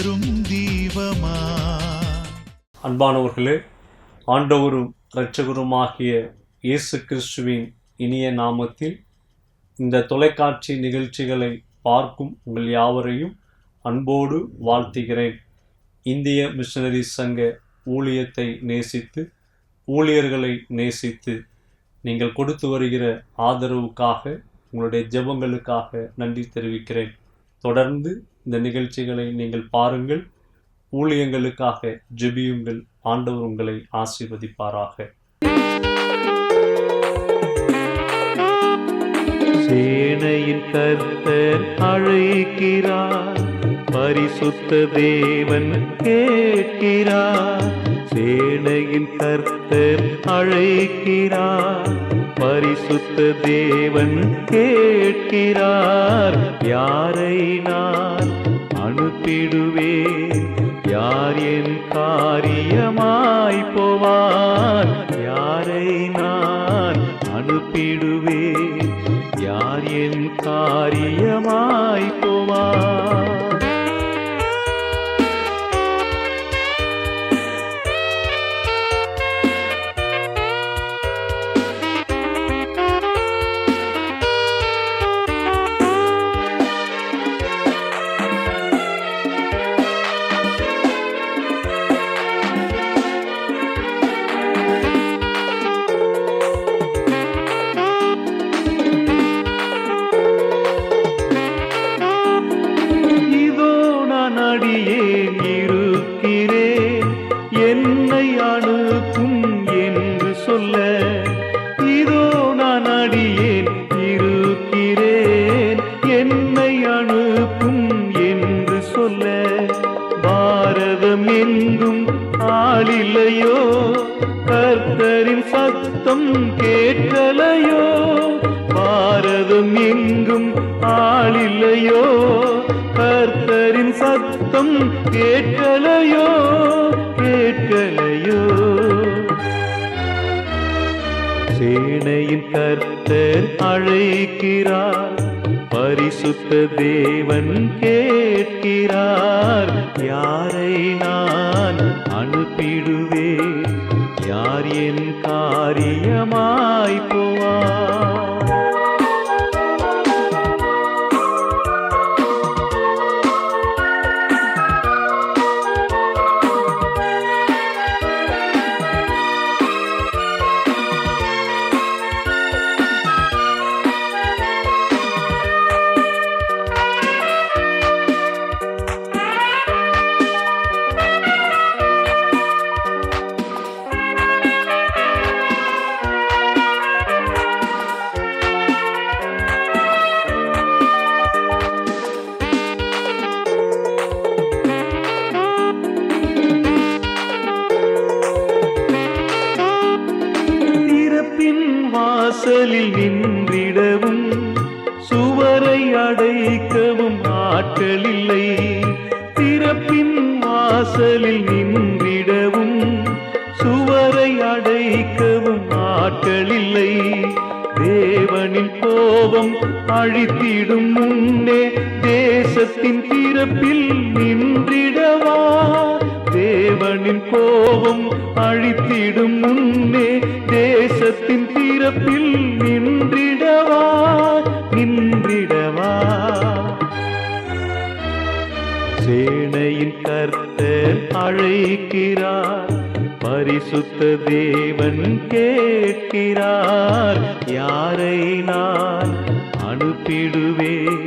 தரும் தீபமா. அன்பானவர்களே, ஆண்டவரும் இரட்சகருமாகிய இயேசு கிறிஸ்துவின் இனிய நாமத்தில் இந்த தொலைக்காட்சி நிகழ்ச்சிகளை பார்க்கும் உங்கள் யாவரையும் அன்போடு வாழ்த்துகிறேன். இந்திய மிஷனரி சங்க ஊழியத்தை நேசித்து, ஊழியர்களை நேசித்து நீங்கள் கொடுத்து வருகிற ஆதரவுக்காக, உங்களுடைய ஜெபங்களுக்காக நன்றி தெரிவிக்கிறேன். தொடர்ந்து இந்த நிகழ்ச்சிகளை நீங்கள் பாருங்கள், ஊழியங்களுக்காக ஜெபியுங்கள். ஆண்டவர் உங்களை ஆசீர்வதிப்பாராக. சேனையின் கர்த்தர் அழைக்கிறார், பரிசுத்த தேவன் கேட்கிறார். சேனையின் கர்த்தர் அழைக்கிறார், பரிசுத்த தேவன் கேட்கிறார். யாரை நான் அனுப்பிடுவேன், யார் என் காரியமாய் போவார். யாரை நான் அனுப்பிடுவேன், யார் என் காரியமாய் போவார். என்னை அனுப்பும் என்று சொல்ல, இதோ நான் அடியேன் இருக்கிறேன். என்னை அனுப்பும் என்று சொல்ல, பாரதம் எங்கும் ஆளில்லையோ, கர்த்தரின் சத்தம் கேட்கலையோ. பாரதம் எங்கும் ஆளில்லையோ, கர்த்தரின் சத்தம் கேட்கலையோ, கேட்கலையோ. சேனையின் கர்த்தர் அழைக்கிறார், பரிசுத்த தேவன் கேட்கிறார். யாரை நான் அனுப்பிடுவேன், யார் என் காரியமாய் போவார். வாசலில் நின்றிடவும், சுவரை அடைக்கவும் ஆட்கள் இல்லை. திறப்பின் வாசலில் நின்றிடவும், சுவரை அடைக்கவும் ஆட்கள் இல்லை. தேவனின் கோபம் அழித்திடும் முன்னே, தேசத்தின் திறப்பில் நின்றிடவா. தேவனின் கோபம் அழித்திடும் முன்னே, தேசத்தின் திறப்பில் நின்றிடவா, நின்றிடவா. சேனையின் கர்த்தர் அழைக்கிறார், பரிசுத்த தேவன் கேட்கிறார். யாரை நான் அனுப்பிடுவேன்,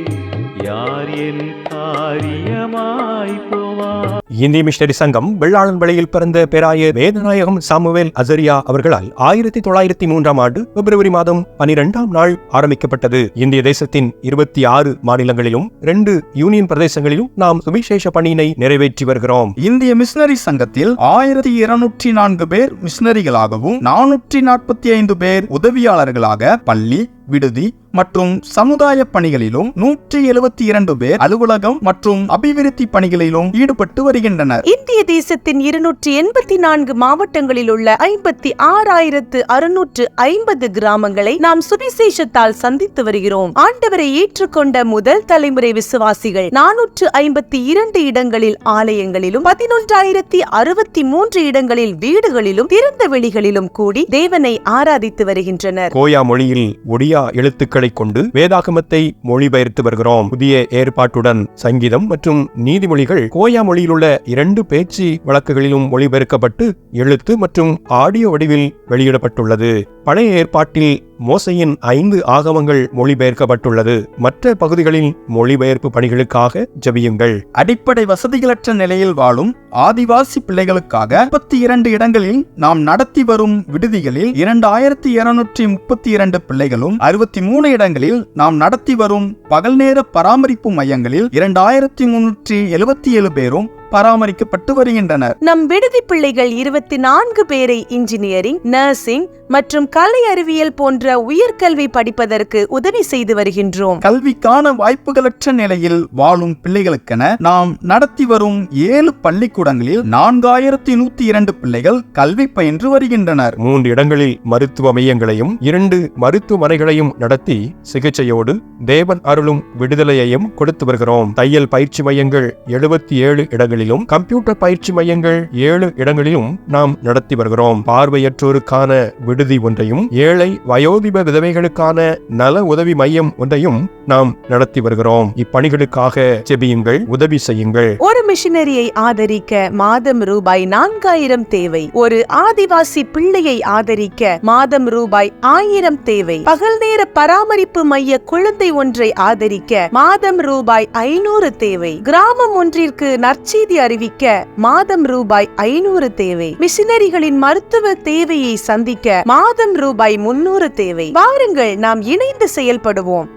யார் என் காரியமாய் போவார். இந்திய மிஷனரி சங்கம் வெள்ளாளன் வழியில் பிறந்த பேராய வேதநாயகம் சாமுவேல் அசரியா அவர்களால் 1903 ஆண்டு பிப்ரவரி மாதம் 12ஆம் நாள் ஆரம்பிக்கப்பட்டது. இந்திய தேசத்தின் 26 மாநிலங்களிலும் 2 யூனியன் பிரதேசங்களிலும் நாம் சுவிசேஷ பணியினை நிறைவேற்றி வருகிறோம். இந்திய மிஷனரி சங்கத்தில் 1204 பேர் மிஷனரிகளாகவும் 445 பேர் உதவியாளர்களாக பள்ளி, விடுதி மற்றும் சமுதாய பணிகளிலும் 172 பேர் அலுவலகம் மற்றும் அபிவிருத்தி பணிகளிலும் ஈடுபட்டு வருகின்றனர். இந்திய தேசத்தின் 284 மாவட்டங்களில் உள்ள 56,650 கிராமங்களை நாம் சுவிசேஷத்தால் சந்தித்து வருகிறோம். ஆண்டவரை ஏற்றுக்கொண்ட முதல் தலைமுறை விசுவாசிகள் 452 இடங்களில் ஆலயங்களிலும் 11,063 இடங்களில் வீடுகளிலும் திறந்த வெளிகளிலும் கூடி தேவனை ஆராதித்து வருகின்றனர். கோயா மொழியில் ஒடியா எழுத்துக்களை கொண்டு வேதாகமத்தை மொழிபெயர்த்து வருகிறோம். புதிய ஏற்பாட்டுடன் சங்கீதம் மற்றும் நீதிமொழிகள் கோயா மொழியில் உள்ள 2 பேச்சு வழக்குகளிலும் மொழிபெயர்க்கப்பட்டு எழுத்து மற்றும் ஆடியோ வடிவில் வெளியிடப்பட்டுள்ளது. பழைய ஏற்பாட்டில் மோசையின் 5 ஆகமங்கள் மொழிபெயர்க்கப்பட்டுள்ளது. மற்ற பகுதிகளில் மொழிபெயர்ப்பு பணிகளுக்காக ஜெபியுங்கள். அடிப்படை வசதிகளற்ற நிலையில் வாழும் ஆதிவாசி பிள்ளைகளுக்காக 32 இடங்களில் நாம் நடத்தி வரும் விடுதிகளில் 2232 பிள்ளைகளும், 63 இடங்களில் நாம் நடத்தி வரும் பகல் நேர பராமரிப்பு மையங்களில் 2377 பேரும் பராமரிக்கப்பட்டு வருகின்றனர். நம் விடுதி பிள்ளைகள் 24 பேரை இன்ஜினியரிங், நர்சிங் மற்றும் கலை அறிவியல் போன்ற உயர்கல்வி படிப்பதற்கு உதவி செய்து வருகின்றோம். கல்விக்கான வாய்ப்புகளற்ற நிலையில் வாழும் பிள்ளைகளுக்கென நாம் நடத்தி வரும் 7 பள்ளிக்கூடங்களில் 4102 பிள்ளைகள் கல்வி பயின்று வருகின்றனர். 3 இடங்களில் மருத்துவ மையங்களையும் 2 மருத்துவமனைகளையும் நடத்தி சிகிச்சையோடு தேவன் அருளும் விடுதலையையும் கொடுத்து வருகிறோம். தையல் பயிற்சி மையங்கள் 77 இடங்களிலும், கம்ப்யூட்டர் பயிற்சி மையங்கள் 7 இடங்களிலும் நாம் நடத்தி வருகிறோம். பார்வையற்றோருக்கான விடுதி ஒன்றையும், ஏழை வயோதிப விதவைகளுக்கான நல உதவி மையம் ஒன்றையும் நாம் நடத்தி வருகிறோம். இப்பணிகளுக்காக ஜெபியுங்கள், உதவி செய்யுங்கள். ஒரு மிஷனரியை ஆதரிக்க மாதம் ரூபாய் 4000 தேவை. ஒரு ஆதிவாசி பிள்ளையை ஆதரிக்க மாதம் ரூபாய் 1000 தேவை. பகல் நேர பராமரிப்பு மைய குழந்தை ஒன்றை ஆதரிக்க மாதம் ரூபாய் 500 தேவை. கிராமம் ஒன்றிற்கு நற்செய்தி அறிவிக்க மாதம் ரூபாய் 500 தேவை. மிஷனரிகளின் மருத்துவ தேவையை சந்திக்க மாதம் ரூபாய் 300 தேவை. வாருங்கள், நாம் இணைந்து செயல்படுவோம்.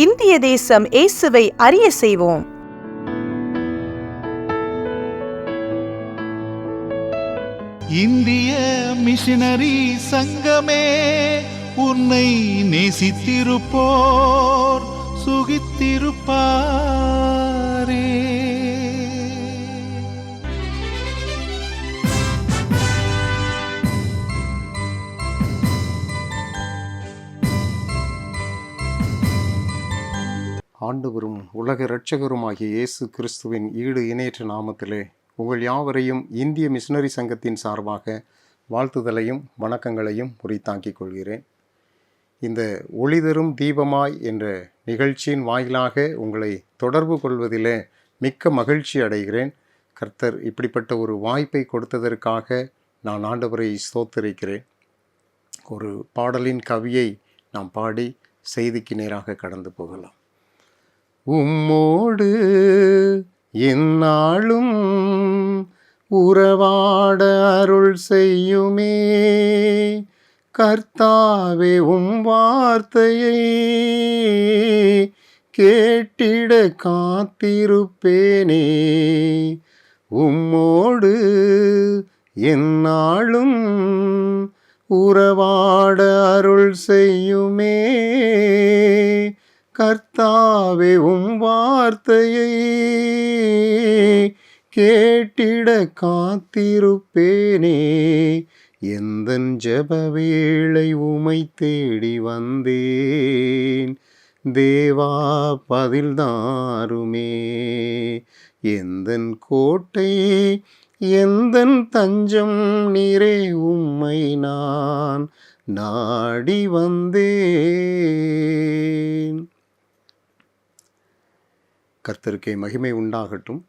இந்திய தேசம் இயேசுவை அறிய செய்வோம். இந்திய மிஷனரி சங்கமே, உன்னை நேசித்திருப்போர் சுகித்திருப்பாரே. ஆண்டவரும் உலக இரட்சகருமாகிய இயேசு கிறிஸ்துவின் ஈடு இணையற்ற நாமத்திலே உங்கள் யாவரையும் இந்திய மிஷனரி சங்கத்தின் சார்பாக வாழ்த்துதலையும் வணக்கங்களையும் உரித்தாக்கிக் கொள்கிறேன். இந்த ஒளிதரும் தீபமாய் என்ற நிகழ்ச்சியின் வாயிலாக உங்களை தொடர்பு கொள்வதிலே மிக்க மகிழ்ச்சி அடைகிறேன். கர்த்தர் இப்படிப்பட்ட ஒரு வாய்ப்பை கொடுத்ததற்காக நான் ஆண்டவரை ஸ்தோத்திரிக்கிறேன். ஒரு பாடலின் கவியை நாம் பாடி செய்திக்கு நேராக கடந்து போகலாம். உம்மோடு எந்நாளும் உறவாட அருள் செய்யுமே கர்த்தாவே, உம் வார்த்தையை கேட்டிட காத்திருப்பேனே. உம்மோடு எந்நாளும் உறவாட அருள் செய்யுமே கர்த்தாவே, உம் வார்த்தையை கேட்டிட காத்திருப்பேனே. எந்தன் ஜெப வேளை உமை தேடி வந்தேன், தேவா பதில் தாருமே. எந்தன் கோட்டை எந்தன் தஞ்சம் நீரே, உம்மை நான் நாடி வந்தேன். கர்த்தருக்கே மகிமை உண்டாகட்டும்.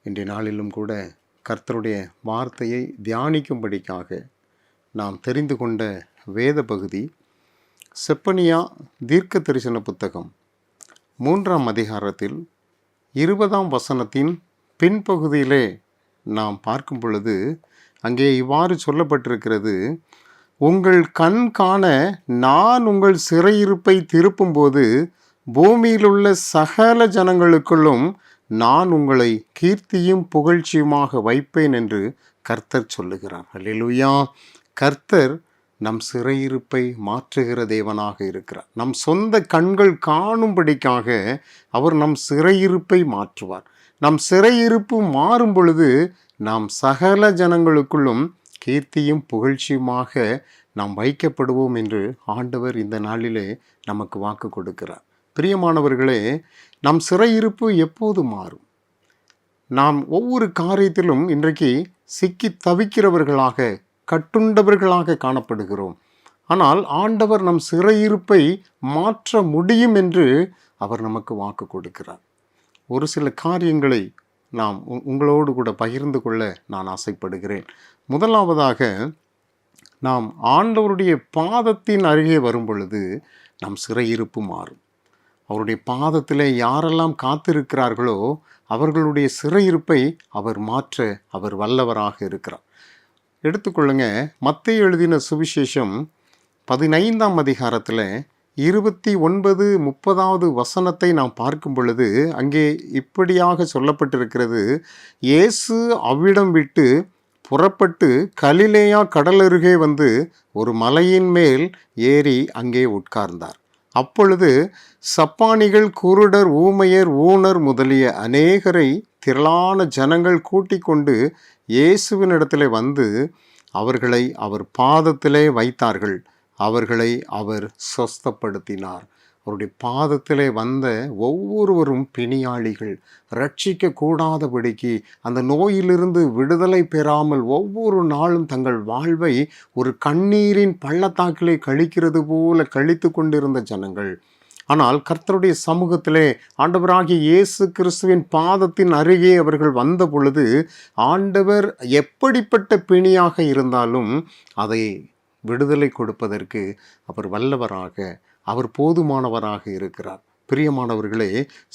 இன்றைய நாளிலும் கூட கர்த்தருடைய வார்த்தையை தியானிக்கும்படிக்காக நாம் தெரிந்து கொண்ட வேத பகுதி செப்பனியா தீர்க்க தரிசன புத்தகம் 3ஆம் அதிகாரத்தில் 20ஆம் வசனத்தின் பின்பகுதியிலே நாம் பார்க்கும் பொழுது அங்கே இவ்வாறு சொல்லப்பட்டிருக்கிறது. உங்கள் கண் காண நான் உங்கள் சிறையிருப்பை திருப்பும்போது பூமியிலுள்ள சகல ஜனங்களுக்குள்ளும் நான் உங்களை கீர்த்தியும் புகழ்ச்சியுமாக வைப்பேன் என்று கர்த்தர் சொல்லுகிறார். அல்லேலூயா. கர்த்தர் நம் சிறையிருப்பை மாற்றுகிற தேவனாக இருக்கிறார். நம் சொந்த கண்கள் காணும்படிக்காக அவர் நம் சிறையிருப்பை மாற்றுவார். நம் சிறையிருப்பு மாறும் பொழுது நாம் சகல ஜனங்களுக்குள்ளும் கீர்த்தியும் புகழ்ச்சியுமாக நாம் வைக்கப்படுவோம் என்று ஆண்டவர் இந்த நாளிலே நமக்கு வாக்கு கொடுக்கிறார். பிரியமானவர்களே, நம் சிறையிருப்பு எப்போது மாறும்? நாம் ஒவ்வொரு காரியத்திலும் இன்றைக்கு சிக்கி தவிக்கிறவர்களாக, கட்டுண்டவர்களாக காணப்படுகிறோம். ஆனால் ஆண்டவர் நம் சிறையிருப்பை மாற்ற முடியும் என்று அவர் நமக்கு வாக்கு கொடுக்கிறார். ஒரு சில காரியங்களை நாம் உங்களோடு கூட பகிர்ந்து கொள்ள நான் ஆசைப்படுகிறேன். முதலாவதாக, நாம் ஆண்டவருடைய பாதத்தின் அருகே வரும் பொழுது நம் சிறையிருப்பு மாறும். அவருடைய பாதத்திலே யாரெல்லாம் காத்திருக்கிறார்களோ அவர்களுடைய சிறையிருப்பை அவர் மாற்ற அவர் வல்லவராக இருக்கிறார். எடுத்துக்கொள்ளுங்க, மத்தேயு எழுதின சுவிசேஷம் 15ஆம் அதிகாரத்தில் 29, 30வது வசனத்தை நாம் பார்க்கும் பொழுது அங்கே இப்படியாக சொல்லப்பட்டிருக்கிறது. இயேசு அவ்விடம் விட்டு புறப்பட்டு கலிலேயா கடலருகே வந்து ஒரு மலையின் மேல் ஏறி அங்கே உட்கார்ந்தார். அப்பொழுது சப்பானிகள், குருடர், ஊமையர், ஊனர் முதலிய அநேகரை திரளான ஜனங்கள் கூட்டிக் கொண்டு இயேசுவினிடத்திலே வந்து அவர்களை அவர் பாதத்திலே வைத்தார்கள். அவர்களை அவர் சொஸ்தப்படுத்தினார். அவருடைய பாதத்திலே வந்த ஒவ்வொருவரும் பிணியாளிகள், ரட்சிக்க கூடாதபடிக்கு அந்த நோயிலிருந்து விடுதலை பெறாமல் ஒவ்வொரு நாளும் தங்கள் வாழ்வை ஒரு கண்ணீரின் பள்ளத்தாக்கிலே கழிக்கிறது போல கழித்து கொண்டிருந்த ஜனங்கள். ஆனால் கர்த்தருடைய சமூகத்திலே ஆண்டவராகிய இயேசு கிறிஸ்துவின் பாதத்தின் அருகே அவர்கள் வந்த பொழுது ஆண்டவர் எப்படிப்பட்ட பிணியாக இருந்தாலும் அதை விடுதலை கொடுப்பதற்கு அவர் வல்லவராக, அவர் போதுமானவராக இருக்கிறார். பிரியமானவர்களே,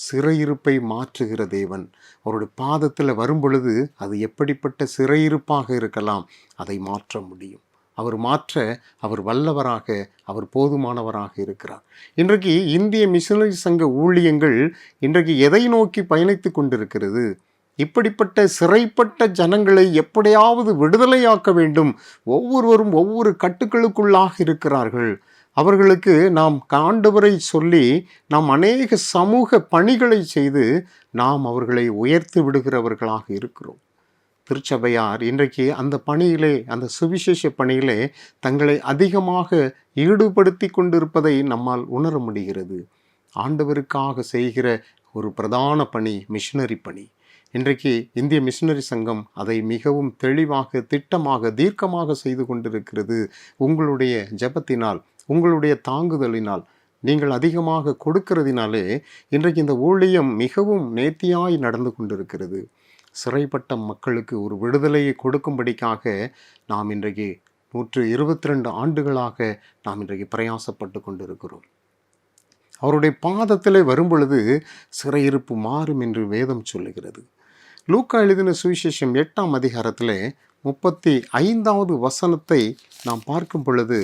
சிறையிருப்பை மாற்றுகிற தேவன் அவருடைய பாதத்தில் வரும் பொழுது அது எப்படிப்பட்ட சிறையிருப்பாக இருக்கலாம், அதை மாற்ற முடியும். அவர் மாற்ற அவர் வல்லவராக, அவர் போதுமானவராக இருக்கிறார். இன்றைக்கு இந்திய மிஷனரி சங்க ஊழியங்கள் இன்றைக்கு எதை நோக்கி பயணித்து கொண்டிருக்கிறது? இப்படிப்பட்ட சிறைப்பட்ட ஜனங்களை எப்படியாவது விடுதலையாக்க வேண்டும். ஒவ்வொருவரும் ஒவ்வொரு கட்டுக்களுக்குள்ளாக இருக்கிறார்கள். அவர்களுக்கு நாம் ஆண்டவரை சொல்லி நாம் அநேக சமூக பணிகளை செய்து நாம் அவர்களை உயர்த்தி விடுகிறவர்களாக இருக்கிறோம். திருச்சபையார் இன்றைக்கு அந்த பணியிலே, அந்த சுவிசேஷ பணியிலே தங்களை அதிகமாக ஈடுபடுத்தி கொண்டிருப்பதை நம்மால் உணர முடிகிறது. ஆண்டவருக்காக செய்கிற ஒரு பிரதான பணி மிஷனரி பணி. இன்றைக்கு இந்திய மிஷனரி சங்கம் அதை மிகவும் தெளிவாக, திட்டமாக, தீர்க்கமாக செய்து கொண்டிருக்கிறது. உங்களுடைய ஜெபத்தினால், உங்களுடைய தாங்குதலினால், நீங்கள் அதிகமாக கொடுக்கிறதினாலே இன்றைக்கு இந்த ஊழியம் மிகவும் நேர்த்தியாய் நடந்து கொண்டிருக்கிறது. சிறைப்பட்ட மக்களுக்கு ஒரு விடுதலையை கொடுக்கும்படிக்காக நாம் இன்றைக்கு 122 ஆண்டுகளாக நாம் இன்றைக்கு பிரயாசப்பட்டு கொண்டிருக்கிறோம். அவருடைய பாதத்தில் வரும் பொழுது சிறையிருப்பு மாறும் என்று வேதம் சொல்லுகிறது. லூக்கா எழுதின சுவிசேஷம் 8ஆம் அதிகாரத்தில் 35வது வசனத்தை நாம் பார்க்கும் பொழுது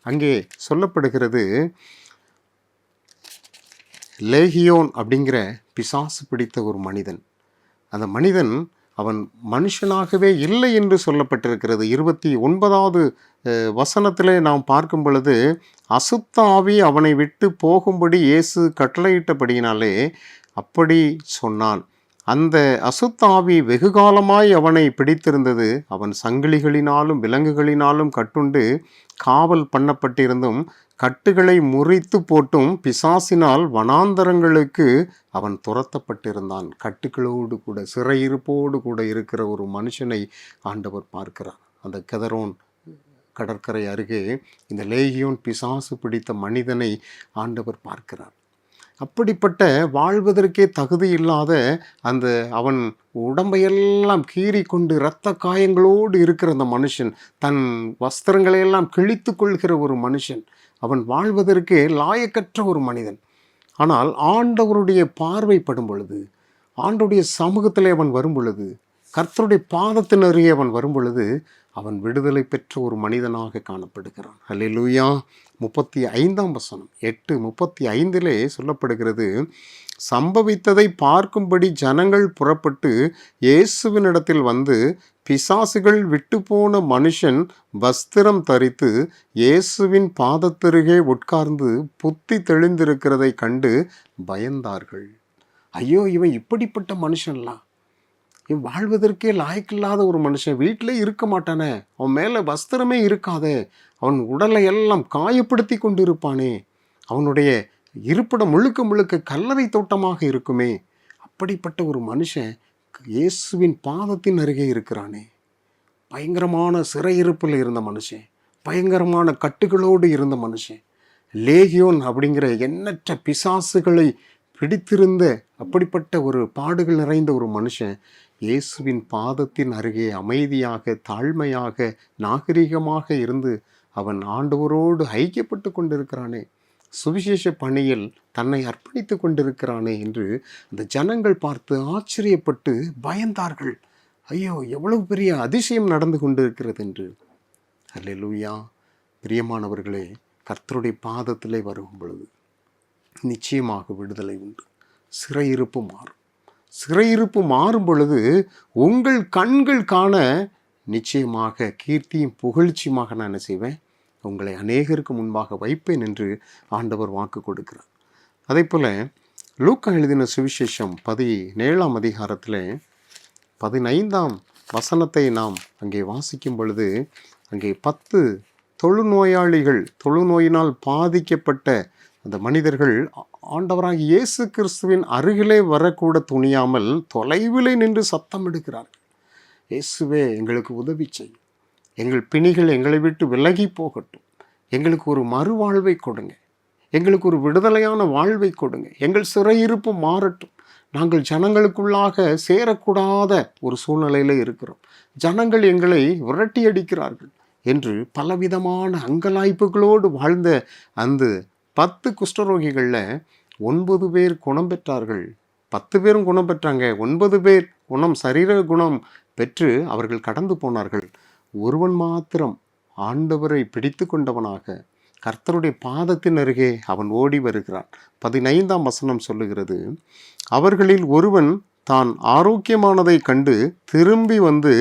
அங்கே சொல்லப்படுகிறது, லேகியோன் அப்படிங்கிற பிசாசு பிடித்த ஒரு மனிதன். அந்த மனிதன் அவன் மனுஷனாகவே இல்லை என்று சொல்லப்பட்டிருக்கிறது. 29வது வசனத்திலே நாம் பார்க்கும் பொழுது, அசுத்த ஆவி அவனை விட்டு போகும்படி இயேசு கட்டளையிட்டபடியினாலே அப்படி சொன்னான். அந்த அசுத்த ஆவி வெகுகாலமாய் அவனை பிடித்திருந்தது. அவன் சங்கிலிகளினாலும் விலங்குகளினாலும் கட்டுண்டு காவல் பண்ணப்பட்டிருந்தும் கட்டுகளை முறித்து போட்டும் பிசாசினால் வனாந்தரங்களுக்கு அவன் துரத்தப்பட்டிருந்தான். கட்டுகளோடு கூட, சிறையிருப்போடு கூட இருக்கிற ஒரு மனுஷனை ஆண்டவர் பார்க்கிறார். அந்த கெதரோன் கடற்கரை அருகே இந்த லேகியோன் பிசாசு பிடித்த மனிதனை ஆண்டவர் பார்க்கிறார். அப்படிப்பட்ட வாழ்வதற்கே தகுதி இல்லாத அந்த அவன் உடம்பையெல்லாம் கீறி கொண்டு இரத்த காயங்களோடு இருக்கிற அந்த மனுஷன், தன் வஸ்திரங்களையெல்லாம் கிழித்து கொள்கிற ஒரு மனுஷன், அவன் வாழ்வதற்கே லாயக்கற்ற ஒரு மனிதன். ஆனால் ஆண்டவருடைய பார்வைப்படும் பொழுது, ஆண்டவருடைய சமூகத்தில் அவன் வரும் பொழுது கர்த்தருடைய பாதத்தின் அருகே அவன் வரும் பொழுது அவன் விடுதலை பெற்ற ஒரு மனிதனாக காணப்படுகிறான். அல்லேலூயா. 35ஆம் வசனம் 8:35 சொல்லப்படுகிறது, சம்பவித்ததை பார்க்கும்படி ஜனங்கள் புறப்பட்டு இயேசுவினிடத்தில் வந்து, பிசாசுகள் விட்டு போன மனுஷன் வஸ்திரம் தரித்து இயேசுவின் பாதத்தருகே உட்கார்ந்து புத்தி தெளிந்திருக்கிறதை கண்டு பயந்தார்கள். ஐயோ, இவன் இப்படிப்பட்ட மனுஷன்லாம், இவன் வாழ்வதற்கே லாய்க்கில்லாத ஒரு மனுஷன், வீட்டிலே இருக்க மாட்டானே, அவன் மேலே வஸ்திரமே இருக்காதே, அவன் உடலை எல்லாம் காயப்படுத்தி கொண்டு இருப்பானே, அவனுடைய இருப்பிடம் முழுக்க முழுக்க கல்லறை தோட்டமாக இருக்குமே, அப்படிப்பட்ட ஒரு மனுஷன் இயேசுவின் பாதத்தின் அருகே இருக்கிறானே. பயங்கரமான சிறையிருப்பில் இருந்த மனுஷன், பயங்கரமான கட்டுகளோடு இருந்த மனுஷன், லேகியோன் அப்படிங்கிற எண்ணற்ற பிசாசுகளை பிடித்திருந்த அப்படிப்பட்ட ஒரு பாடுகள் நிறைந்த ஒரு மனுஷன் இயேசுவின் பாதத்தின் அருகே அமைதியாக, தாழ்மையாக, நாகரிகமாக இருந்து அவன் ஆண்டவரோடு ஐக்கியப்பட்டு கொண்டிருக்கிறானே, சுவிசேஷ பணியில் தன்னை அர்ப்பணித்து கொண்டிருக்கிறானே என்று அந்த ஜனங்கள் பார்த்து ஆச்சரியப்பட்டு பயந்தார்கள். ஐயோ, எவ்வளவு பெரிய அதிசயம் நடந்து கொண்டிருக்கிறது என்று. அல்லேலூயா. பிரியமானவர்களே, கர்த்தருடைய பாதத்திலே வரும் பொழுது நிச்சயமாக விடுதலை உண்டு. சிறையிருப்பு மாறும். சிறையிருப்பு மாறும் பொழுது உங்கள் கண்கள் காண நிச்சயமாக கீர்த்தியும் புகழ்ச்சியுமாக நான் என்ன செய்வேன், உங்களை அநேகருக்கு முன்பாக வைப்பேன் என்று ஆண்டவர் வாக்கு கொடுக்கிறார். அதே போல் லூக்கா எழுதின சுவிசேஷம் 17ஆம் அதிகாரத்தில் 15ஆம் வசனத்தை நாம் அங்கே வாசிக்கும் பொழுது, அங்கே 10 தொழுநோயாளிகள், தொழுநோயினால் பாதிக்கப்பட்ட அந்த மனிதர்கள் ஆண்டவராக இயேசு கிறிஸ்துவின் அருகிலே வரக்கூட துணியாமல் தொலைவிலே நின்று சத்தம் எடுக்கிறார்கள். இயேசுவே, எங்களுக்கு உதவி செய், எங்கள் பிணிகள் எங்களை விட்டு விலகி போகட்டும், எங்களுக்கு ஒரு மறுவாழ்வை கொடுங்க, எங்களுக்கு ஒரு விடுதலையான வாழ்வை கொடுங்க, எங்கள் சிறையிருப்பு மாறட்டும், நாங்கள் ஜனங்களுக்குள்ளாக சேரக்கூடாத ஒரு சூழ்நிலையில் இருக்கிறோம், ஜனங்கள் எங்களை விரட்டி அடிக்கிறார்கள் என்று பலவிதமான அங்கலாய்ப்புகளோடு வாழ்ந்த அந்த 10 குஷ்டரோகிகளில் 9 பேர் குணம் பெற்றார்கள். 10 பேரும் குணம் பெற்றாங்க, 9 பேர் சரீர குணம் பெற்று அவர்கள் கடந்து போனார்கள். ஒருவன் மாத்திரம் ஆண்டவரை பிடித்து கொண்டவனாக கர்த்தருடைய பாதத்தின் அருகே அவன் ஓடி வருகிறான். 15ஆம் வசனம் சொல்லுகிறது, அவர்களில் ஒருவன் தான் ஆரோக்கியமானதை கண்டு திரும்பி வந்து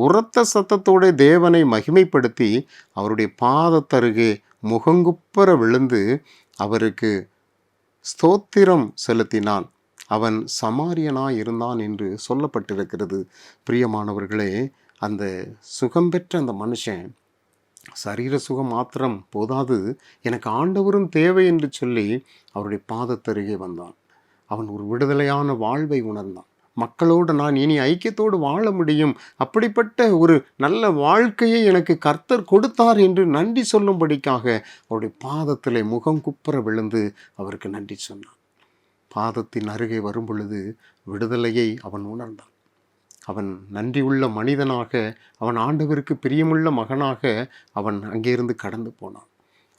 உரத்த சத்தத்தோட தேவனை மகிமைப்படுத்தி அவருடைய பாதத்தருகே முகங்குப்புற விழுந்து அவருக்கு ஸ்தோத்திரம் செலுத்தினான். அவன் சமாரியனாய் இருந்தான் என்று சொல்லப்பட்டிருக்கிறது. பிரியமானவர்களே, அந்த சுகம் பெற்ற அந்த மனுஷன் சரீர சுகம் மாத்திரம் போதாது, எனக்கு ஆண்டவரும் தேவை என்று சொல்லி அவருடைய பாதத்தருகே வந்தான். அவன் ஒரு விடுதலையான வாழ்வை உணர்ந்தான். மக்களோடு நான் இனி ஐக்கியத்தோடு வாழ முடியும், அப்படிப்பட்ட ஒரு நல்ல வாழ்க்கையை எனக்கு கர்த்தர் கொடுத்தார் என்று நன்றி சொல்லும்படிக்காக அவருடைய பாதத்திலே முகம் குப்புற விழுந்து அவருக்கு நன்றி சொன்னான். பாதத்தின் அருகே வரும் பொழுது விடுதலையை அவன் உணர்ந்தான். அவன் நன்றியுள்ள மனிதனாக, அவன் ஆண்டவருக்கு பிரியமுள்ள மகனாக அவன் அங்கேருந்து கடந்து போனான்.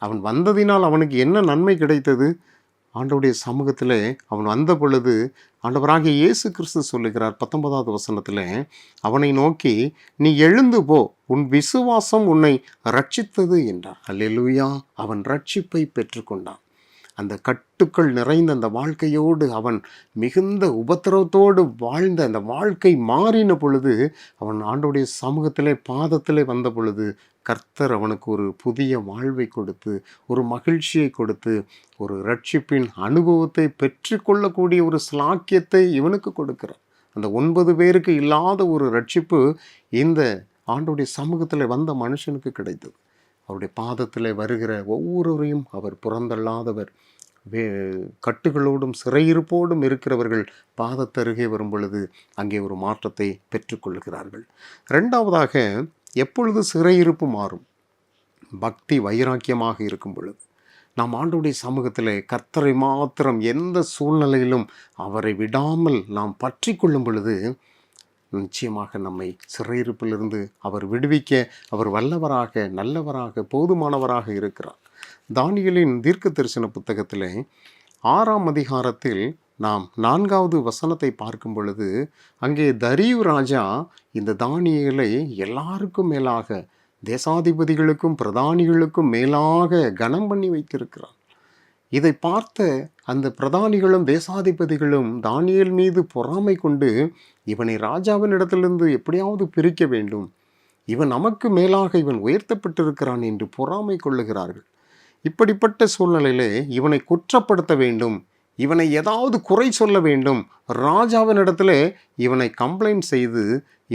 அவன் வந்ததினால் அவனுக்கு என்ன நன்மை கிடைத்தது? ஆண்டவருடைய சமூகத்தில் அவன் வந்த பொழுது ஆண்டவராகிய இயேசு கிறிஸ்து சொல்லுகிறார் 19ஆவது வசனத்தில், அவனை நோக்கி, நீ எழுந்து போ, உன் விசுவாசம் உன்னை ரட்சித்தது என்றார். அல்லேலூயா. அவன் ரட்சிப்பை பெற்றுக்கொண்டான். அந்த கட்டுக்கள் நிறைந்த அந்த வாழ்க்கையோடு அவன் மிகுந்த உபத்திரவத்தோடு வாழ்ந்த அந்த வாழ்க்கை மாறின பொழுது அவன் ஆண்டவருடைய சமூகத்திலே பாதத்திலே வந்த பொழுது கர்த்தர் அவனுக்கு ஒரு புதிய வாழ்வை கொடுத்து, ஒரு மகிழ்ச்சியை கொடுத்து, ஒரு ரட்சிப்பின் அனுபவத்தை பெற்றுக்கொள்ளக்கூடிய ஒரு ஸ்லாக்கியத்தை இவனுக்கு கொடுக்கிறார். அந்த 9 பேருக்கு இல்லாத ஒரு ரட்சிப்பு இந்த ஆண்டவருடைய சமூகத்தில் வந்த மனுஷனுக்கு கிடைத்தது. அவருடைய பாதத்தில் வருகிற ஒவ்வொருவரையும் அவர் புறந்தள்ளாதவர். கட்டுகளோடும் சிறையிருப்போடும் இருக்கிறவர்கள் பாதத்தருகே வரும் பொழுது அங்கே ஒரு மாற்றத்தை பெற்றுக்கொள்கிறார்கள். 2வதாக, எப்பொழுது சிறையிருப்பு மாறும்? பக்தி வைராக்கியமாக இருக்கும் பொழுது. நாம் ஆண்டவருடைய சமூகத்தில் கர்த்தரை மாத்திரம் எந்த சூழ்நிலையிலும் அவரை விடாமல் நாம் பற்றி கொள்ளும் பொழுது நிச்சயமாக நம்மை சிறையிருப்பிலிருந்து அவர் விடுவிக்க அவர் வல்லவராக, நல்லவராக, போதுமானவராக இருக்கிறார். தானியேலின் தீர்க்க தரிசன புத்தகத்தில் 6ஆம் அதிகாரத்தில் நாம் 4வது வசனத்தை பார்க்கும் பொழுது அங்கே தரியு ராஜா இந்த தானியேலை எல்லாருக்கும் மேலாக, தேசாதிபதிகளுக்கும் பிரதானிகளுக்கும் மேலாக கனம் பண்ணி வைத்திருக்கிறான். இதை பார்த்த அந்த பிரதானிகளும் தேசாதிபதிகளும் தானியேல் மீது பொறாமை கொண்டு இவனை ராஜாவின் இடத்திலிருந்து எப்படியாவது பிரிக்க வேண்டும், இவன் நமக்கு மேலாக இவன் உயர்த்தப்பட்டிருக்கிறான் என்று பொறாமை கொள்ளுகிறார்கள். இப்படிப்பட்ட சூழ்நிலையிலே இவனை குற்றப்படுத்த வேண்டும், இவனை ஏதாவது குறை சொல்ல வேண்டும், ராஜாவின் இடத்துல இவனை கம்ப்ளைண்ட் செய்து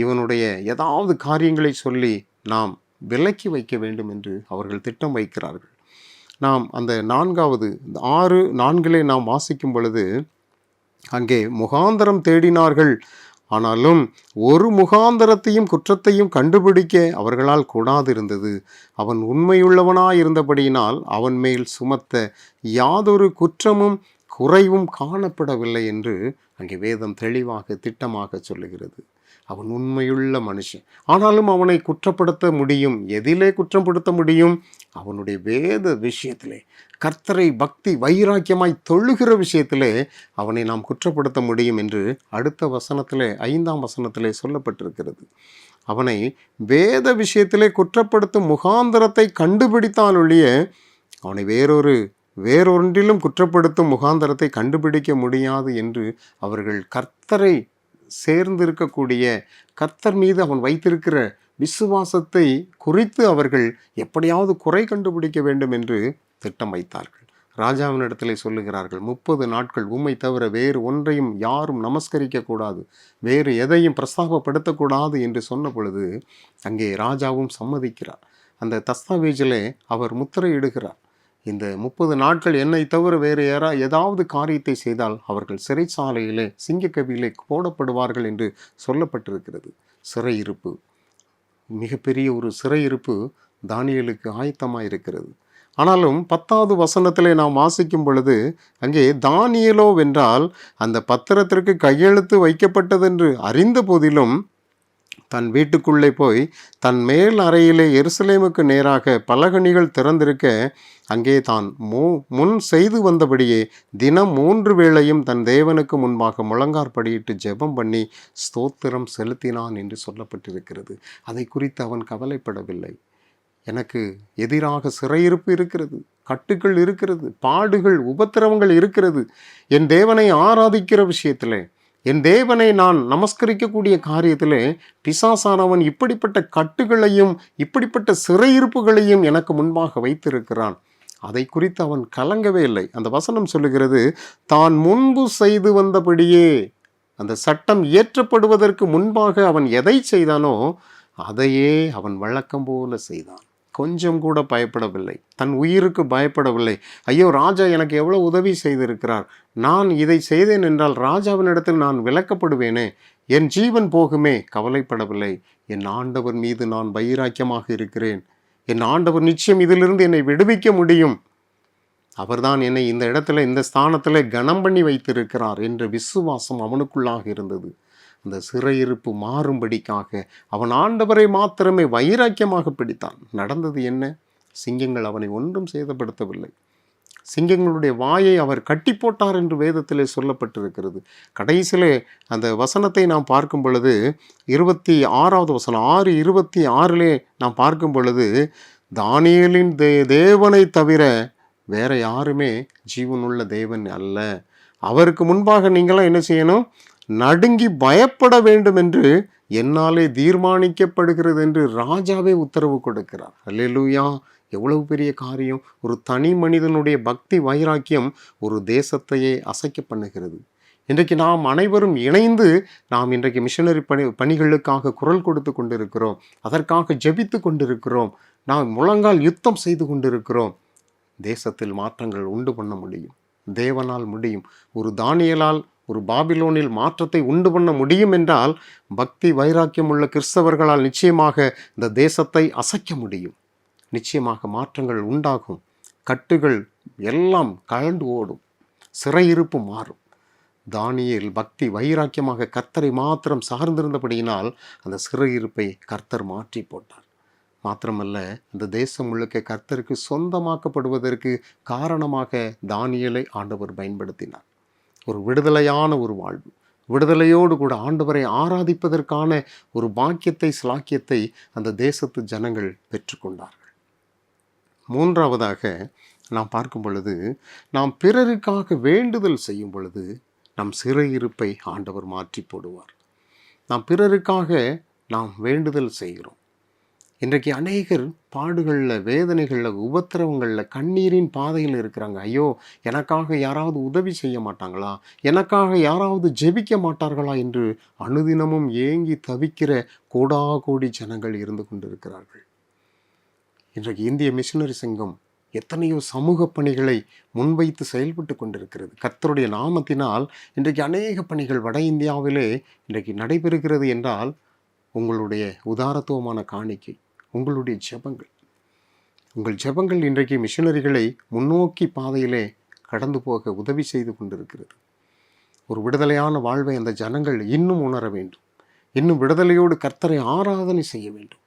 இவனுடைய ஏதாவது காரியங்களை சொல்லி நாம் விலக்கி வைக்க வேண்டும் என்று அவர்கள் திட்டம் வைக்கிறார்கள். நாம் அந்த 6:4 நாம் வாசிக்கும் பொழுது அங்கே முகாந்தரம் தேடினார்கள், ஆனாலும் ஒரு முகாந்தரத்தையும் குற்றத்தையும் கண்டுபிடிக்க அவர்களால் கூடாதிருந்தது. அவன் உண்மையுள்ளவனாயிருந்தபடியினால் அவன் மேல் சுமத்த யாதொரு குற்றமும் குறைவும் காணப்படவில்லை என்று அங்கே வேதம் தெளிவாக திட்டமாக சொல்லுகிறது. அவன் உண்மையுள்ள மனுஷன், ஆனாலும் அவனை குற்றப்படுத்த முடியும். எதிலே குற்றப்படுத்த முடியும்? அவனுடைய வேத விஷயத்திலே, கர்த்தரை பக்தி வைராக்கியமாய் தொழுகிற விஷயத்திலே அவனை நாம் குற்றப்படுத்த முடியும் என்று அடுத்த வசனத்திலே 5ஆம் வசனத்திலே சொல்லப்பட்டிருக்கிறது. அவனை வேத விஷயத்திலே குற்றப்படுத்தும் முகாந்தரத்தை கண்டுபிடித்தால் ஒழிய அவனை வேறொன்றிலும் குற்றப்படுத்தும் முகாந்தரத்தை கண்டுபிடிக்க முடியாது என்று அவர்கள் கர்த்தரை சேர்ந்திருக்கக்கூடிய, கர்த்தர் மீது அவன் வைத்திருக்கிற விசுவாசத்தை குறித்து அவர்கள் எப்படியாவது குறை கண்டுபிடிக்க வேண்டும் என்று திட்டம் வைத்தார்கள். ராஜாவின் இடத்திலே சொல்லுகிறார்கள், 30 நாட்கள் உம்மை தவிர வேறு ஒன்றையும் யாரும் நமஸ்கரிக்க கூடாது, வேறு எதையும் பிரஸ்தாபப்படுத்தக்கூடாது என்று சொன்ன பொழுது அங்கே ராஜாவும் சம்மதிக்கிறார். அந்த தஸ்தாவேஜிலே அவர் முத்திரையிடுகிறார். இந்த 30 நாட்கள் என்னை தவிர வேறு ஏதாவது காரியத்தை செய்தால் அவர்கள் சிறைச்சாலையிலே சிங்கக்கவியிலே போடப்படுவார்கள் என்று சொல்லப்பட்டிருக்கிறது. சிறையிருப்பு, மிகப்பெரிய ஒரு சிறையிருப்பு தானியேலுக்கு ஆயத்தமாக இருக்கிறது. ஆனாலும் 10வது வசனத்திலே நாம் வாசிக்கும் பொழுது அங்கே தானியேலோ வென்றால் அந்த பத்திரத்திற்கு கையெழுத்து வைக்கப்பட்டதென்று அறிந்த போதிலும் தன் வீட்டுக்குள்ளே போய் தன் மேல் அறையிலே எருசலேமுக்கு நேராக பலகணிகள் திறந்திருக்க அங்கே தான் முன் செய்து வந்தபடியே தினம் 3 வேளையும் தன் தேவனுக்கு முன்பாக முழங்காற்படியிட்டு ஜெபம் பண்ணி ஸ்தோத்திரம் செலுத்தினான் என்று சொல்லப்பட்டிருக்கிறது. அதை குறித்து அவன் கவலைப்படவில்லை. எனக்கு எதிராக சிறையிருப்பு இருக்கிறது, கட்டுக்கள் இருக்கிறது, பாடுகள் உபத்திரவங்கள் இருக்கிறது. என் தேவனை ஆராதிக்கிற விஷயத்திலே, என் தேவனை நான் நமஸ்கரிக்கக்கூடிய காரியத்திலே பிசாசானவன் இப்படிப்பட்ட கட்டுகளையும் இப்படிப்பட்ட சிறையிருப்புகளையும் எனக்கு முன்பாக வைத்திருக்கிறான். அதை குறித்து அவன் கலங்கவே இல்லை. அந்த வசனம் சொல்லுகிறது, தான் முன்பு செய்து வந்தபடியே, அந்த சட்டம் இயற்றப்படுவதற்கு முன்பாக அவன் எதை செய்தானோ அதையே அவன் வழக்கம் போல செய்தான். கொஞ்சம் கூட பயப்படவில்லை, தன் உயிருக்கு பயப்படவில்லை. ஐயோ, ராஜா எனக்கு எவ்வளோ உதவி செய்திருக்கிறார், நான் இதை செய்தேன் என்றால் ராஜாவினிடத்தில் நான் விலக்கப்படுவேனே, என் ஜீவன் போகுமே, கவலைப்படவில்லை. என் ஆண்டவர் மீது நான் வைராக்கியமாக இருக்கிறேன், என் ஆண்டவர் நிச்சயம் இதிலிருந்து என்னை விடுவிக்க முடியும், அவர்தான் என்னை இந்த இடத்துல இந்த ஸ்தானத்தில் கனம் பண்ணி வைத்திருக்கிறார் என்ற விசுவாசம் அவனுக்குள்ளாக இருந்தது. அந்த சிறையிருப்பு மாறும்படிக்காக அவன் ஆண்டவரை மாத்திரமே வைராக்கியமாக பிடித்தான். நடந்தது என்ன? சிங்கங்கள் அவனை ஒன்றும் சேதப்படுத்தவில்லை. சிங்கங்களுடைய வாயை அவர் கட்டி போட்டார் என்று வேதத்திலே சொல்லப்பட்டிருக்கிறது. கடைசியிலே அந்த வசனத்தை நாம் பார்க்கும் பொழுது 26வது வசனம் 6:26 நாம் பார்க்கும் பொழுது, தானியேலின் தேவனை தவிர வேற யாருமே ஜீவனுள்ள தேவன் அல்ல, அவருக்கு முன்பாக நீங்களாம் என்ன செய்யணும்? நடுங்கி பயப்பட வேண்டும் என்று என்னாலே தீர்மானிக்கப்படுகிறது என்று ராஜாவே உத்தரவு கொடுக்கிறார். அல்லேலூயா! எவ்வளவு பெரிய காரியம்! ஒரு தனி மனிதனுடைய பக்தி வைராக்கியம் ஒரு தேசத்தையே அசைக்க பண்ணுகிறது. இன்றைக்கு நாம் அனைவரும் இணைந்து நாம் இன்றைக்கு மிஷனரி பணிகளுக்காக குரல் கொடுத்து கொண்டிருக்கிறோம், அதற்காக ஜெபித்து கொண்டிருக்கிறோம், நாம் முழங்கால் யுத்தம் செய்து கொண்டிருக்கிறோம். தேசத்தில் மாற்றங்கள் உண்டு பண்ண முடியும், தேவனால் முடியும். ஒரு தானியேலால் ஒரு பாபிலோனில் மாற்றத்தை உண்டு பண்ண முடியும் என்றால் பக்தி வைராக்கியம் உள்ள கிறிஸ்தவர்களால் நிச்சயமாக இந்த தேசத்தை அசைக்க முடியும். நிச்சயமாக மாற்றங்கள் உண்டாகும், கட்டுகள் எல்லாம் கலண்டு ஓடும், சிறையிருப்பு மாறும். தானியேல் பக்தி வைராக்கியமாக கர்த்தரை மாத்திரம் சார்ந்திருந்தபடியினால் அந்த சிறையிருப்பை கர்த்தர் மாற்றி போட்டார். மாத்திரமல்ல, இந்த தேசம் முழுக்க கர்த்தருக்கு சொந்தமாக்கப்படுவதற்கு காரணமாக தானியேலை ஆண்டவர் பயன்படுத்தினார். ஒரு விடுதலையான ஒரு வாழ்வு, விடுதலையோடு கூட ஆண்டவரை ஆராதிப்பதற்கான ஒரு பாக்கியத்தை, சிலாக்கியத்தை அந்த தேசத்து ஜனங்கள் பெற்றுக்கொண்டார்கள். மூன்றாவதாக நாம் பார்க்கும் பொழுது, நாம் பிறருக்காக வேண்டுதல் செய்யும் பொழுது நம் சிறையிருப்பை ஆண்டவர் மாற்றி போடுவார். நாம் பிறருக்காக நாம் வேண்டுதல் செய்கிறோம். இன்றைக்கு அநேகர் பாடுகளில், வேதனைகளில், உபத்திரவங்களில், கண்ணீரின் பாதையில் இருக்கிறாங்க. ஐயோ, எனக்காக யாராவது உதவி செய்ய மாட்டாங்களா, எனக்காக யாராவது ஜெபிக்க மாட்டார்களா என்று அனுதினமும் ஏங்கி தவிக்கிற கோடாகோடி ஜனங்கள் இருந்து கொண்டிருக்கிறார்கள். இன்றைக்கு இந்திய மிஷனரி சங்கம் எத்தனையோ சமூக பணிகளை முன்வைத்து செயல்பட்டு கொண்டிருக்கிறது. கர்த்தருடைய நாமத்தினால் இன்றைக்கு அநேக பணிகள் வட இந்தியாவிலே இன்றைக்கு நடைபெறுகிறது என்றால் உங்களுடைய உதாரத்துவமான காணிக்கை, உங்களுடைய ஜெபங்கள், உங்கள் ஜெபங்கள் இன்றைக்கு மிஷனரிகளை முன்னோக்கி பாதையிலே கடந்து போக உதவி செய்து கொண்டிருக்கிறது. ஒரு விடுதலையான வாழ்வை அந்த ஜனங்கள் இன்னும் உணர வேண்டும். இன்னும் விடுதலையோடு கர்த்தரை ஆராதனை செய்ய வேண்டும்.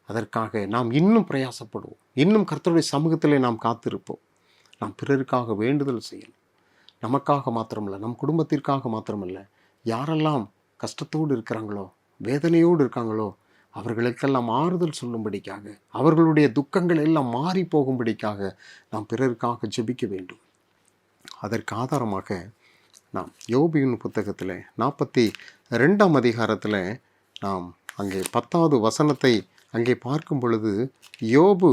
அதற்காக நாம் இன்னும் பிரயாசப்படுவோம். இன்னும் கர்த்தருடைய சமூகத்திலே நாம் காத்திருப்போம். நாம் பிறருக்காக வேண்டுதல் செய்யணும். நமக்காக மாத்திரமல்ல, நம் குடும்பத்திற்காக மாத்திரமல்ல, யாரெல்லாம் கஷ்டத்தோடு இருக்கிறாங்களோ, வேதனையோடு இருக்காங்களோ, அவர்களுக்கெல்லாம் ஆறுதல் சொல்லும்படிக்காக, அவர்களுடைய துக்கங்கள் எல்லாம் மாறி போகும்படிக்காக நாம் பிறருக்காக ஜெபிக்க வேண்டும். அதற்கு ஆதாரமாக நாம் யோபின் புத்தகத்தில் 42ஆம் அதிகாரத்தில் நாம் அங்கே 10வது வசனத்தை அங்கே பார்க்கும் பொழுது, யோபு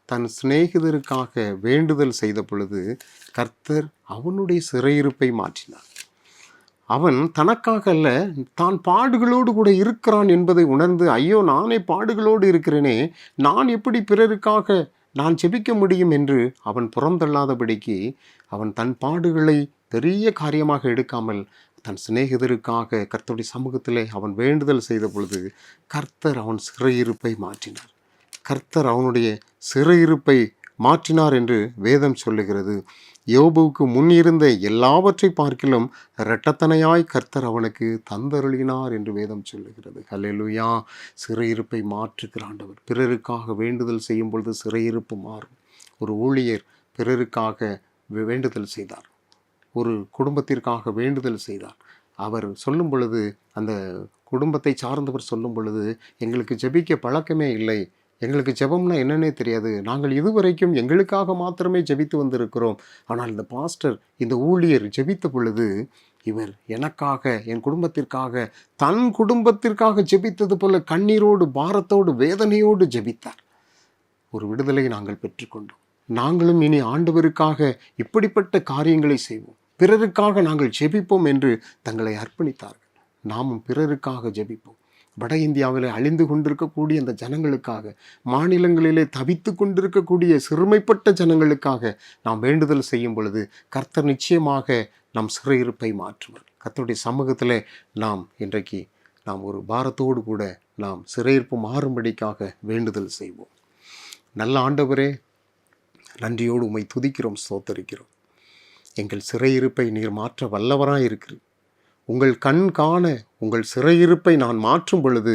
தன் சிநேகிதருக்காக வேண்டுதல் செய்த பொழுது கர்த்தர் அவனுடைய சிறையிருப்பை மாற்றினார். அவன் தனக்காக அல்ல, தான் பாடுகளோடு கூட இருக்கிறான் என்பதை உணர்ந்து, ஐயோ, நானே பாடுகளோடு இருக்கிறேனே, நான் எப்படி பிறருக்காக நான் ஜெபிக்க முடியும் என்று அவன் புறந்தள்ளாதபடிக்கு அவன் தன் பாடுகளை பெரிய காரியமாக எடுக்காமல் தன் சிநேகிதருக்காக கர்த்தருடைய சமூகத்திலே அவன் வேண்டுதல் செய்த பொழுது கர்த்தர் அவன் சிறையிருப்பை மாற்றினார். கர்த்தர் அவனுடைய சிறையிருப்பை மாற்றினார் என்று வேதம் சொல்லுகிறது. யோபுவுக்கு முன் இருந்த எல்லாவற்றை பார்க்கிலும் இரட்டத்தனையாய் கர்த்தர் அவனுக்கு தந்தருளினார் என்று வேதம் சொல்லுகிறது. அல்லேலூயா! சிறையிருப்பை மாற்றுகிற ஆண்டவர். பிறருக்காக வேண்டுதல் செய்யும் பொழுது சிறையிருப்பு மாறும். ஒரு ஊழியர் பிறருக்காக வேண்டுதல் செய்தார், ஒரு குடும்பத்திற்காக வேண்டுதல் செய்தார். அவர் சொல்லும் பொழுது, அந்த குடும்பத்தை சார்ந்தவர் சொல்லும் பொழுது, எங்களுக்கு ஜெபிக்க பழக்கமே இல்லை, எங்களுக்கு ஜெபம்னா என்னன்னே தெரியாது, நாங்கள் இதுவரைக்கும் எங்களுக்காக மாத்திரமே ஜெபித்து வந்திருக்கிறோம். ஆனால் இந்த பாஸ்டர், இந்த ஊழியர் ஜெபித்த பொழுது இவர் எனக்காக, என் குடும்பத்திற்காக, தன் குடும்பத்திற்காக ஜெபித்தது போல கண்ணீரோடு, பாரத்தோடு, வேதனையோடு ஜெபித்தார். ஒரு விடுதலையை நாங்கள் பெற்றுக்கொண்டோம். நாங்களும் இனி ஆண்டவருக்காக இப்படிப்பட்ட காரியங்களை செய்வோம், பிறருக்காக நாங்கள் ஜெபிப்போம் என்று தங்களை அர்ப்பணித்தார்கள். நாமும் பிறருக்காக ஜெபிப்போம். வட இந்தியாவில் அழிந்து கொண்டிருக்கக்கூடிய அந்த ஜனங்களுக்காக, மாநிலங்களிலே தவித்து கொண்டிருக்கக்கூடிய சிறுமைப்பட்ட ஜனங்களுக்காக நாம் வேண்டுதல் செய்யும் பொழுது கர்த்தர் நிச்சயமாக நம் சிறையிருப்பை மாற்றுவார். கர்த்தருடைய சமூகத்தில் நாம் இன்றைக்கு நாம் ஒரு பாரத்தோடு கூட நாம் சிறையிருப்பு மாறும்படிக்காக வேண்டுதல் செய்வோம். நல்ல ஆண்டவரே, நன்றியோடு உம்மை துதிக்கிறோம், ஸ்தோத்தரிக்கிறோம். எங்கள் சிறையிருப்பை நீர் மாற்ற வல்லவராய் இருக்கிறீர். உங்கள் கண் காண உங்கள் சிறையிருப்பை நான் மாற்றும் பொழுது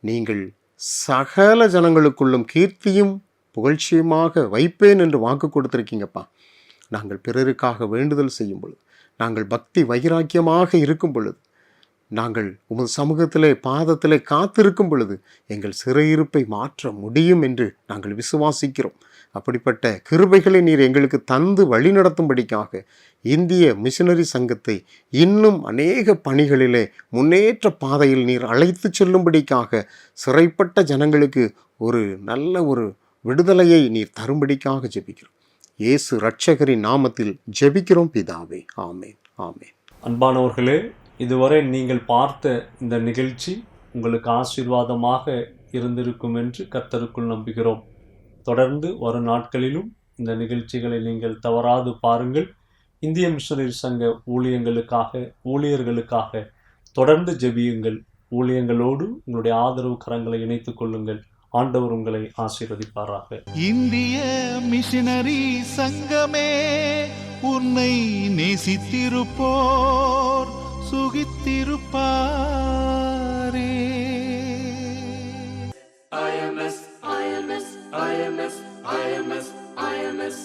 நீங்கள் சகல ஜனங்களுக்குள்ளும் கீர்த்தியும் புகழ்ச்சியுமாக வைப்பேன் என்று வாக்கு கொடுத்துருக்கீங்கப்பா. நாங்கள் பிறருக்காக வேண்டுதல் செய்யும் பொழுது, நாங்கள் பக்தி வைராக்கியமாக இருக்கும் பொழுது, நாங்கள் உமது சமூகத்திலே பாதத்திலே காத்திருக்கும் பொழுது எங்கள் சிறையிருப்பை மாற்ற முடியும் என்று நாங்கள் விசுவாசிக்கிறோம். அப்படிப்பட்ட கிருபைகளை நீர் எங்களுக்கு தந்து வழிநடத்தும்படிக்காக இந்திய மிஷனரி சங்கத்தை இன்னும் அநேக பணிகளிலே முன்னேற்ற பாதையில் நீர் அழைத்து செல்லும்படிக்காக, சிறைப்பட்ட ஜனங்களுக்கு ஒரு நல்ல ஒரு விடுதலையை நீர் தரும்படிக்காக ஜெபிக்கிறோம். இயேசு இரட்சகரின் நாமத்தில் ஜெபிக்கிறோம் பிதாவே, ஆமென், ஆமென். அன்பானவர்களே, இதுவரை நீங்கள் பார்த்த இந்த நிகழ்ச்சி உங்களுக்கு ஆசீர்வாதமாக இருந்திருக்கும் என்று கர்த்தருக்குள் நம்புகிறோம். தொடர்ந்து வரும் நாட்களிலும் இந்த நிகழ்ச்சிகளை நீங்கள் தவறாது பாருங்கள். இந்திய மிஷனரி சங்க ஊழியர்களுக்காக தொடர்ந்து ஜெபியுங்கள். ஊழியங்களோடு உங்களுடைய ஆதரவு கரங்களை இணைத்துக் கொள்ளுங்கள். ஆண்டவர் உங்களை ஆசீர்வதிப்பாராக. இந்திய மிஷனரி சங்கமே, உன்னை நேசித்திருப்போர் சுகித்திருப்பாரே. IMS, IMS, IMS, IMS, IMS.